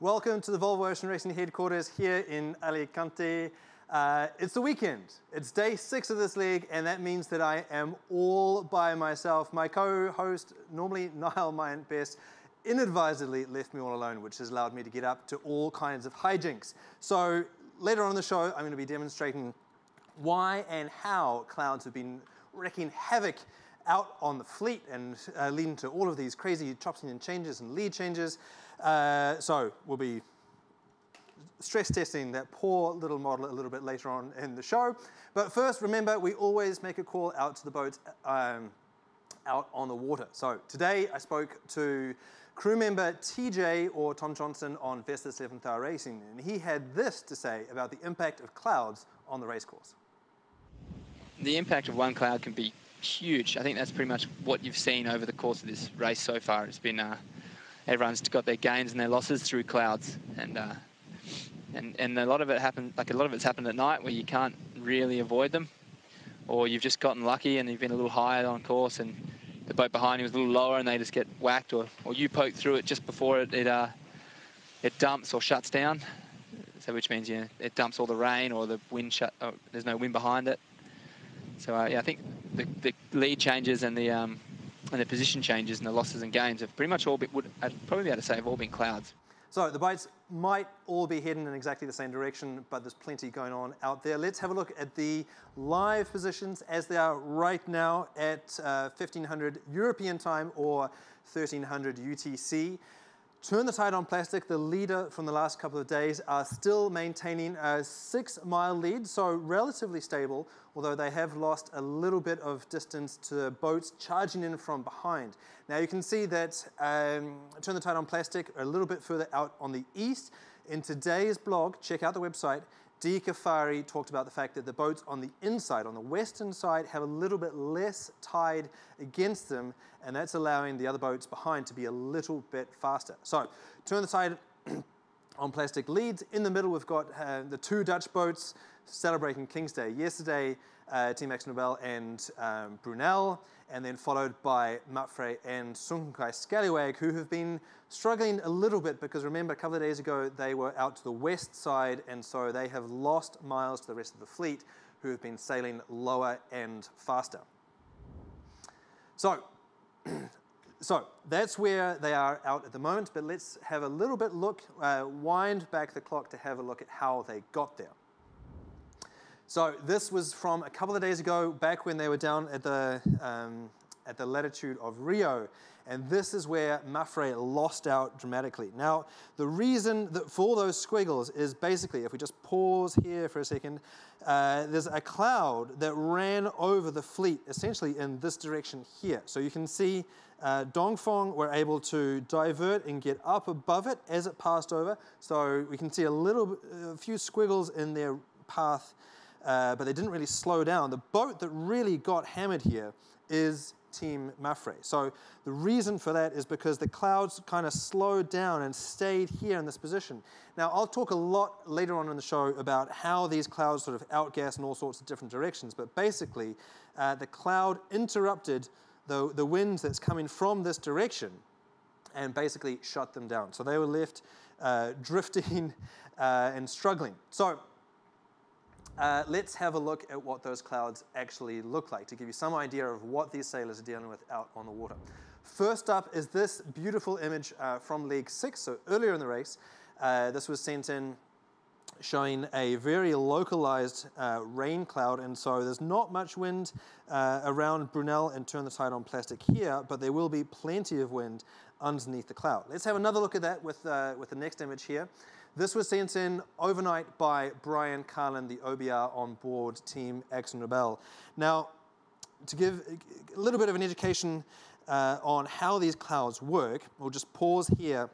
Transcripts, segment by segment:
welcome to the Volvo Ocean Racing headquarters here in Alicante. It's the weekend. It's day 6 of this league, and that means that I am all by myself. My co-host, normally Niall Myant Best, inadvisedly left me all alone, which has allowed me to get up to all kinds of hijinks. So later on in the show, I'm going to be demonstrating why and how clouds have been wreaking havoc out on the fleet and leading to all of these crazy chopping and changes and lead changes. So we'll be stress testing that poor little model a little bit later on in the show. But first, remember, we always make a call out to the boats out on the water. So today I spoke to crew member TJ, or Tom Johnson, on Vestas 7th Hour Racing, and he had this to say about the impact of clouds on the racecourse. The impact of one cloud can be huge. I think that's pretty much what you've seen over the course of this race so far. It's been everyone's got their gains and their losses through clouds, and a lot of it happened. Like, a lot of it's happened at night where you can't really avoid them, or you've just gotten lucky and you've been a little higher on course and the boat behind you was a little lower and they just get whacked, or you poke through it just before it dumps or shuts down. So which means it dumps all the rain, or the wind there's no wind behind it. So yeah, I think the lead changes and the position changes and the losses and gains have pretty much all been, I'd probably be able to say, have all been clouds. So the boats might all be heading in exactly the same direction, but there's plenty going on out there. Let's have a look at the live positions as they are right now at 1500 European time or 1300 UTC. Turn the Tide on Plastic, the leader from the last couple of days, are still maintaining a 6-mile lead, so relatively stable, although they have lost a little bit of distance to boats charging in from behind. Now you can see that Turn the Tide on Plastic are a little bit further out on the east. In today's blog, check out the website, Dee Kafari talked about the fact that the boats on the inside, on the western side, have a little bit less tide against them, and that's allowing the other boats behind to be a little bit faster. So, Turn the Tide on Plastic leads. In the middle, we've got the 2 Dutch boats celebrating King's Day yesterday, Team Max Nobel and Brunel, and then followed by Mapfre and Sunkai Scallywag, who have been struggling a little bit because, remember, a couple of days ago they were out to the west side, and so they have lost miles to the rest of the fleet, who have been sailing lower and faster. So that's where they are out at the moment, but let's have a little bit look, wind back the clock to have a look at how they got there. So this was from a couple of days ago, back when they were down at the latitude of Rio, and this is where Mapfre lost out dramatically. Now, the reason for all those squiggles is basically, if we just pause here for a second, there's a cloud that ran over the fleet, essentially in this direction here. So you can see Dongfeng were able to divert and get up above it as it passed over. So we can see a few squiggles in their path, but they didn't really slow down. The boat that really got hammered here is Team Mapfre. So the reason for that is because the clouds kind of slowed down and stayed here in this position. Now, I'll talk a lot later on in the show about how these clouds sort of outgas in all sorts of different directions, but basically the cloud interrupted the wind that's coming from this direction and basically shut them down. So they were left drifting and struggling. So let's have a look at what those clouds actually look like to give you some idea of what these sailors are dealing with out on the water. First up is this beautiful image from Leg 6, so earlier in the race. This was sent in showing a very localized rain cloud, and so there's not much wind around Brunel and Turn the Tide on Plastic here, but there will be plenty of wind underneath the cloud. Let's have another look at that with the next image here. This was sent in overnight by Brian Carlin, the OBR on board Team Axon Rebel. Now, to give a little bit of an education on how these clouds work, we'll just pause here.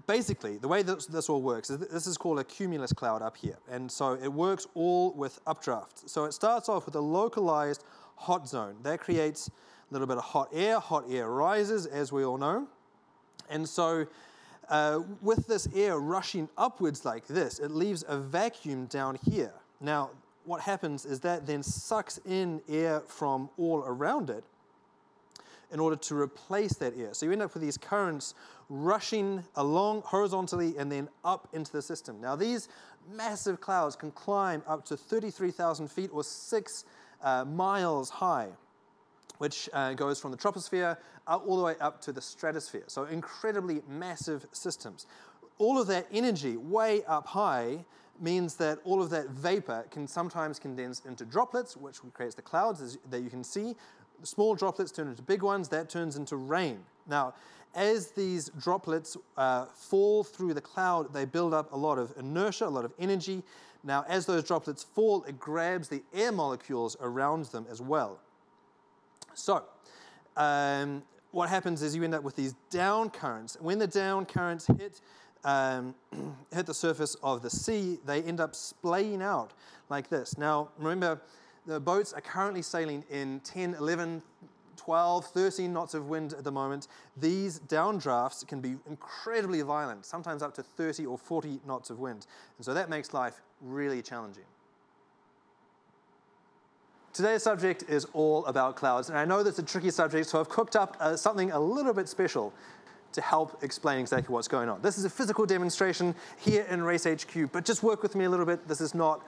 Basically, the way this all works is this is called a cumulus cloud up here, and so it works all with updraft. So it starts off with a localized hot zone. That creates a little bit of hot air rises, as we all know, and so with this air rushing upwards like this, it leaves a vacuum down here. Now, what happens is that then sucks in air from all around it, in order to replace that air. So you end up with these currents rushing along horizontally and then up into the system. Now these massive clouds can climb up to 33,000 feet or 6 miles high, which goes from the troposphere all the way up to the stratosphere. So incredibly massive systems. All of that energy way up high means that all of that vapor can sometimes condense into droplets, which creates the clouds that you can see. The small droplets turn into big ones. That turns into rain. Now, as these droplets fall through the cloud, they build up a lot of inertia, a lot of energy. Now, as those droplets fall, it grabs the air molecules around them as well. So, what happens is you end up with these down currents. When the down currents hit the surface of the sea, they end up splaying out like this. Now, remember, the boats are currently sailing in 10, 11, 12, 13 knots of wind at the moment. These downdrafts can be incredibly violent, sometimes up to 30 or 40 knots of wind. And so that makes life really challenging. Today's subject is all about clouds, and I know that's a tricky subject, so I've cooked up something a little bit special to help explain exactly what's going on. This is a physical demonstration here in Race HQ, but just work with me a little bit. This is not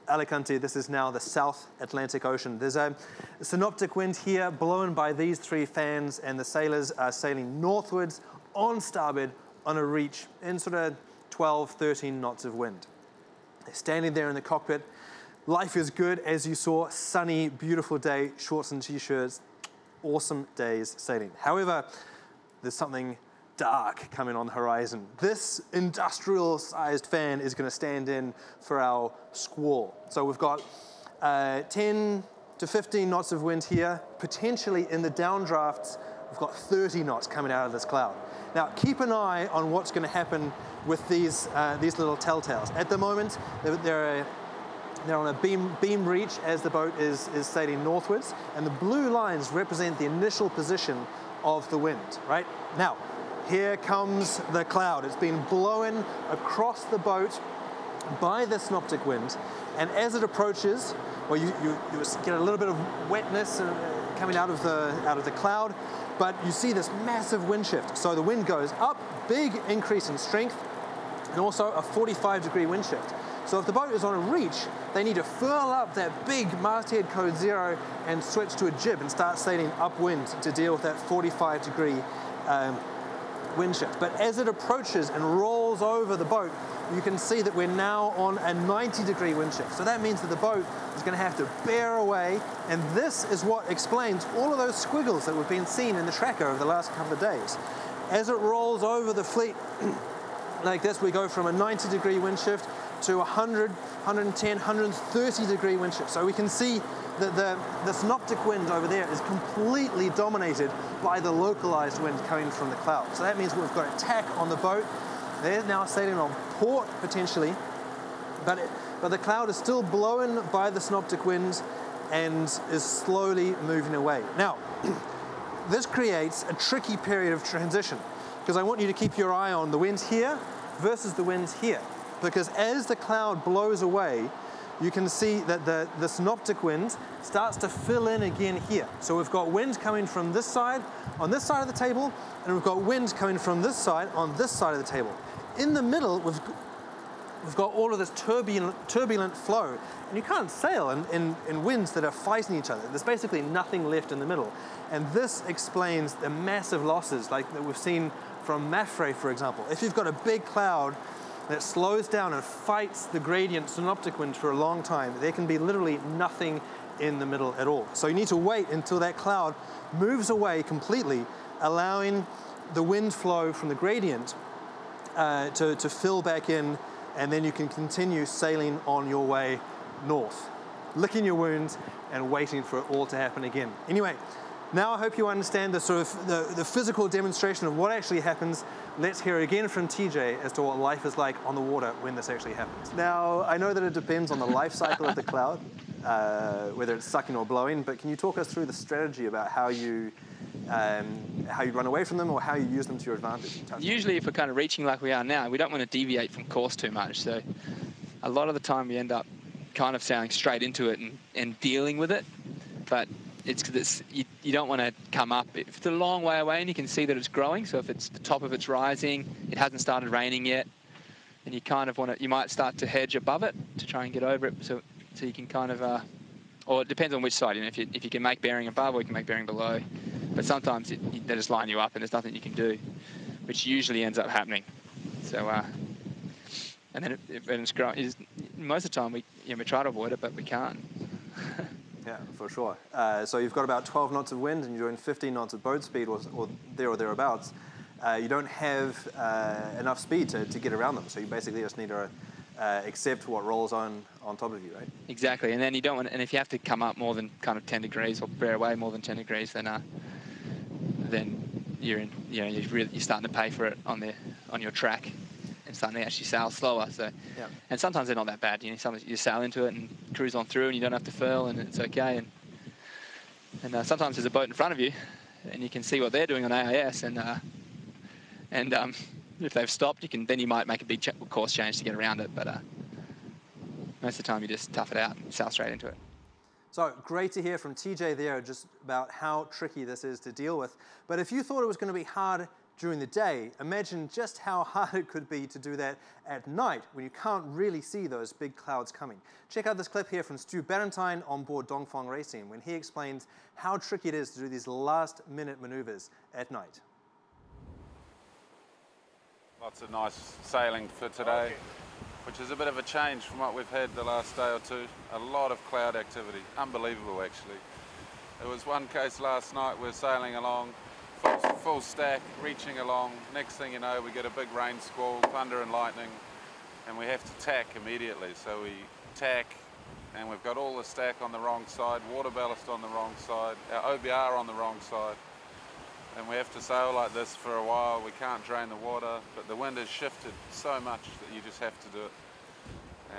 Alicante, this is now the South Atlantic Ocean. There's a synoptic wind here blown by these 3 fans, and the sailors are sailing northwards on starboard on a reach in sort of 12, 13 knots of wind. They're standing there in the cockpit. Life is good, as you saw, sunny, beautiful day, shorts and t-shirts, awesome days sailing. However, there's something dark coming on the horizon. This industrial-sized fan is going to stand in for our squall. So we've got 10 to 15 knots of wind here. Potentially in the downdrafts, we've got 30 knots coming out of this cloud. Now, keep an eye on what's going to happen with these little telltales. At the moment, they're on a beam reach as the boat is sailing northwards, and the blue lines represent the initial position of the wind, right? Now, here comes the cloud. It's been blown across the boat by the synoptic wind, and as it approaches, well, you get a little bit of wetness coming out of the cloud, but you see this massive wind shift. So the wind goes up, big increase in strength, and also a 45-degree wind shift. So if the boat is on a reach, they need to furl up that big masthead code 0 and switch to a jib and start sailing upwind to deal with that 45-degree wind shift. But as it approaches and rolls over the boat, you can see that we're now on a 90-degree wind shift. So that means that the boat is going to have to bear away, and this is what explains all of those squiggles that we've been seeing in the tracker over the last couple of days. As it rolls over the fleet like this, we go from a 90-degree wind shift to 100, 110, 130-degree wind shift. So we can see that the synoptic wind over there is completely dominated by the localized wind coming from the cloud. So that means we've got a tack on the boat. They're now sailing on port, potentially, but the cloud is still blown by the synoptic wind and is slowly moving away. Now, this creates a tricky period of transition, because I want you to keep your eye on the winds here versus the winds here. Because as the cloud blows away, you can see that the synoptic wind starts to fill in again here. So we've got wind coming from this side, on this side of the table, and we've got wind coming from this side, on this side of the table. In the middle, we've got all of this turbulent flow, and you can't sail in winds that are fighting each other. There's basically nothing left in the middle. And this explains the massive losses like that we've seen from Mafre, for example. If you've got a big cloud that slows down and fights the gradient synoptic wind for a long time, there can be literally nothing in the middle at all. So you need to wait until that cloud moves away completely, allowing the wind flow from the gradient to fill back in, and then you can continue sailing on your way north, licking your wounds and waiting for it all to happen again. Anyway, now I hope you understand the sort of the physical demonstration of what actually happens. Let's hear again from TJ as to what life is like on the water when this actually happens. Now, I know that it depends on the life cycle of the cloud, whether it's sucking or blowing, but can you talk us through the strategy about how you run away from them or how you use them to your advantage? Usually if we're kind of reaching like we are now, we don't want to deviate from course too much. So a lot of the time we end up kind of sailing straight into it and dealing with it. But you don't want to come up. If it's a long way away and you can see that it's growing, so if it's the top of it's rising, it hasn't started raining yet, and you kind of want to, you might start to hedge above it to try and get over it, so you can kind of, or it depends on which side. You know, if you can make bearing above or you can make bearing below, but sometimes they just line you up and there's nothing you can do, which usually ends up happening. So, and then when it's growing, most of the time we try to avoid it, but we can't. Yeah, for sure. So you've got about 12 knots of wind and you're doing 15 knots of boat speed or there or thereabouts. You don't have enough speed to get around them, so you basically just need to accept what rolls on top of you, right? Exactly, and then you don't want, and if you have to come up more than kind of 10 degrees or bear away more than 10 degrees, then you're in, you're starting to pay for it on your track and starting to actually sail slower. So, yeah. And sometimes they're not that bad. Sometimes you sail into it and cruise on through, and you don't have to furl, and it's okay. And sometimes there's a boat in front of you, and you can see what they're doing on AIS, and if they've stopped, you might make a big course change to get around it. But most of the time, you just tough it out and sail straight into it. So great to hear from TJ there just about how tricky this is to deal with. But if you thought it was going to be hard during the day, imagine just how hard it could be to do that at night when you can't really see those big clouds coming. Check out this clip here from Stu Barentine on board Dongfang Racing when he explains how tricky it is to do these last-minute maneuvers at night. Lots of nice sailing for today, which is a bit of a change from what we've had the last day or two. A lot of cloud activity, unbelievable actually. There was one case last night, we're sailing along, full stack, reaching along. Next thing you know, we get a big rain squall, thunder and lightning, and we have to tack immediately. So we tack, and we've got all the stack on the wrong side, water ballast on the wrong side, our OBR on the wrong side. And we have to sail like this for a while. We can't drain the water, but the wind has shifted so much that you just have to do it.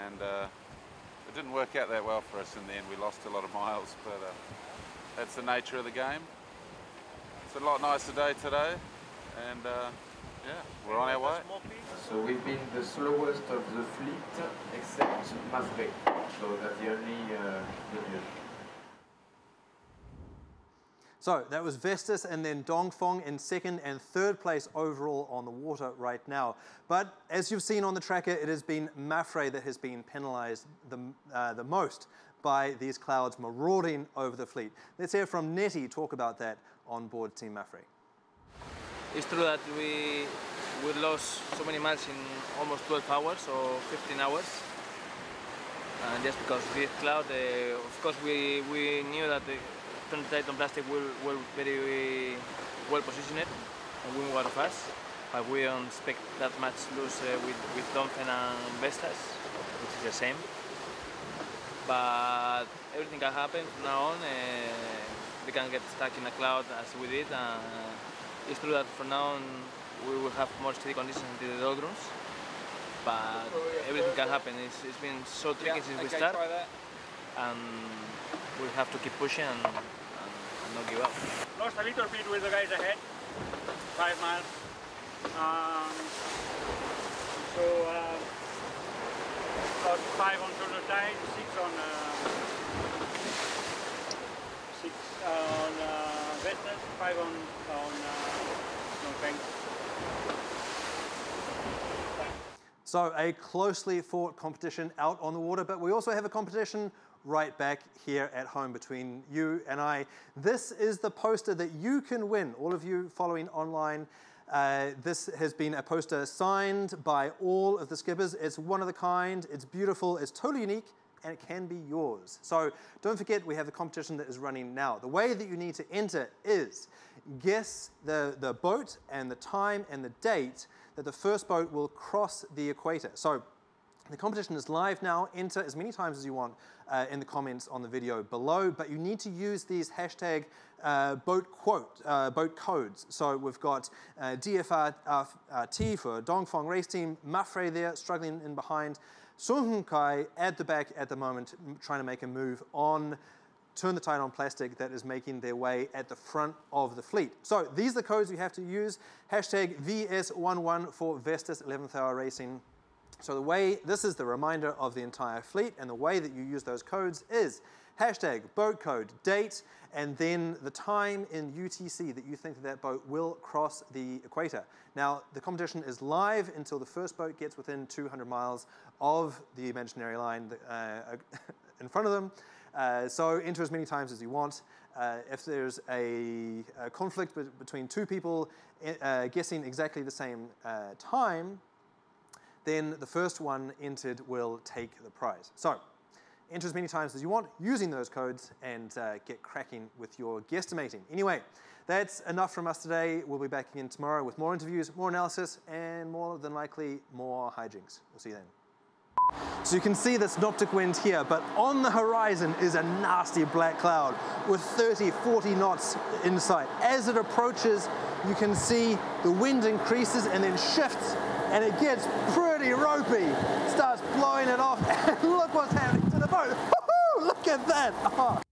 And it didn't work out that well for us in the end. We lost a lot of miles, but that's the nature of the game. It's a lot nicer day today, and yeah, we're on our way. So we've been the slowest of the fleet, except Mafre. So that's the only good news. So that was Vestas and then Dongfang in second and third place overall on the water right now. But as you've seen on the tracker, it has been Mafre that has been penalized the most by these clouds marauding over the fleet. Let's hear from Nettie talk about that on board Team Mafre. It's true that we lost so many miles in almost 12 hours or 15 hours. And just because of this cloud, of course we knew that the Titan Plastic were very well positioned and win one of us, but we don't expect that much loss with Dongfang and Vestas, which is the same. But everything can happen from now on. They can get stuck in a cloud as we did. It's true that from now on we will have more steady conditions until the doldrums, but everything can happen. It's been so tricky since we start, and we have to keep pushing and not give up. Lost a little bit with the guys ahead, 5 miles. Lost 5 on shoulder tide, 6 on Vestas, 5 on Dongfang. So a closely fought competition out on the water, but we also have a competition right back here at home between you and I. This is the poster that you can win, all of you following online. This has been a poster signed by all of the skippers. It's one of a kind, it's beautiful, it's totally unique, and it can be yours. So don't forget, we have the competition that is running now. The way that you need to enter is guess the boat and the time and the date that the first boat will cross the equator. So the competition is live now. Enter as many times as you want in the comments on the video below, but you need to use these hashtag boat codes. So we've got DFRT for Dongfang Race Team, Mafre there, struggling in behind, Sunhunkai at the back at the moment, trying to make a move on Turn the Tide on Plastic that is making their way at the front of the fleet. So these are the codes you have to use. Hashtag VS11 for Vestas 11th Hour Racing. So the way, this is the reminder of the entire fleet, and the way that you use those codes is hashtag boat code, date, and then the time in UTC that you think that that boat will cross the equator. Now, the competition is live until the first boat gets within 200 miles of the imaginary line in front of them. So enter as many times as you want. If there's a conflict between two people guessing exactly the same time, then the first one entered will take the prize. So enter as many times as you want using those codes and get cracking with your guesstimating. Anyway, that's enough from us today. We'll be back again tomorrow with more interviews, more analysis, and more than likely more hijinks. We'll see you then. So you can see the synoptic wind here, but on the horizon is a nasty black cloud with 30, 40 knots in sight. As it approaches, you can see the wind increases and then shifts, and it gets pretty ropey. Starts blowing it off, and look what's happening to the boat. Woohoo! Look at that. Oh.